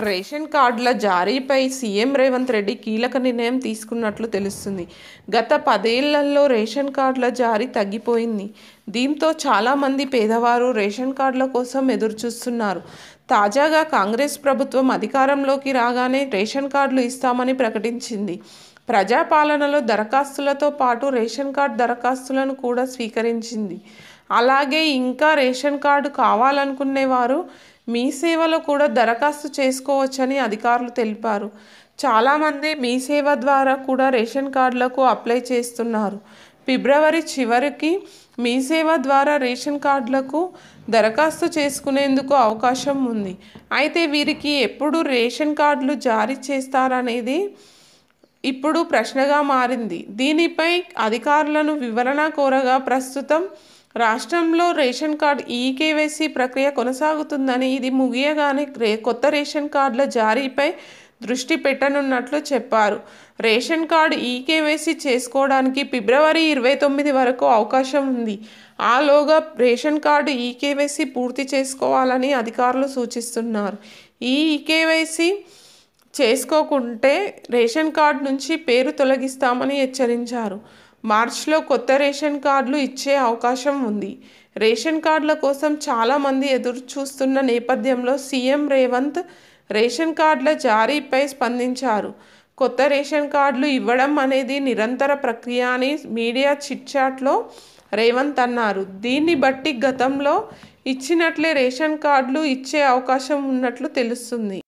Ration కార్డుల జారీపై CM Revanth Reddy కీలక నిర్ణయం తీసుకున్నట్లు తెలుస్తుంది. గత 10 ఏళ్లలో రేషన్ కార్డుల జారీ తగ్గిపోయింది. దీంతో చాలామంది పేదవారు రేషన్ కార్డుల కోసం ఎదురుచూస్తున్నారు. తాజాగా కాంగ్రెస్ ప్రభుత్వం అధికారంలోకి రాగానే రేషన్ కార్డులు ఇస్తామని ప్రకటించింది. ప్రజాపాలనలో దరఖాస్తులతో పాటు రేషన్ కార్డు దరఖాస్తులను కూడా స్వీకరించింది. అలాగే ఇంకా రేషన్ కార్డు కావాలనుకునేవారు మీ సేవలో కూడా దరఖాస్తు చేసుకోవచ్చని అధికారులు తెలిపారు. చాలామంది మీ సేవ ద్వారా కూడా రేషన్ కార్డులకు అప్లై చేస్తున్నారు. ఫిబ్రవరి చివరికి మీ సేవ ద్వారా రేషన్ కార్డులకు దరఖాస్తు చేసుకునేందుకు అవకాశం ఉంది. అయితే వీరికి ఎప్పుడు రేషన్ కార్డులు జారీ చేస్తారనేది ఇప్పుడు ప్రశ్నగా మారింది. దీనిపై అధికారులను వివరణ కోరగా ప్రస్తుతం రాష్ట్రంలో రేషన్ కార్డు ఈకేవైసీ ప్రక్రియ కొనసాగుతుందని, ఇది ముగియగానే కొత్త రేషన్ కార్డుల జారీపై దృష్టి పెట్టనున్నట్లు చెప్పారు. రేషన్ కార్డు ఈకేవైసీ చేసుకోవడానికి ఫిబ్రవరి 29 వరకు అవకాశం ఉంది. ఆలోగా రేషన్ కార్డు ఈకేవైసీ పూర్తి చేసుకోవాలని అధికారులు సూచిస్తున్నారు. ఈ ఈకేవైసీ చేసుకోకుంటే రేషన్ కార్డు నుంచి పేరు తొలగిస్తామని హెచ్చరించారు. మార్చిలో కొత్త రేషన్ కార్డులు ఇచ్చే అవకాశం ఉంది. రేషన్ కార్డుల కోసం చాలామంది ఎదురు చూస్తున్న నేపథ్యంలో సీఎం రేవంత్ రేషన్ కార్డుల జారీపై స్పందించారు. కొత్త రేషన్ కార్డులు ఇవ్వడం అనేది నిరంతర ప్రక్రియ అని మీడియా చిట్చాట్లో రేవంత్ అన్నారు. దీన్ని బట్టి గతంలో ఇచ్చినట్లే రేషన్ కార్డులు ఇచ్చే అవకాశం ఉన్నట్లు తెలుస్తుంది.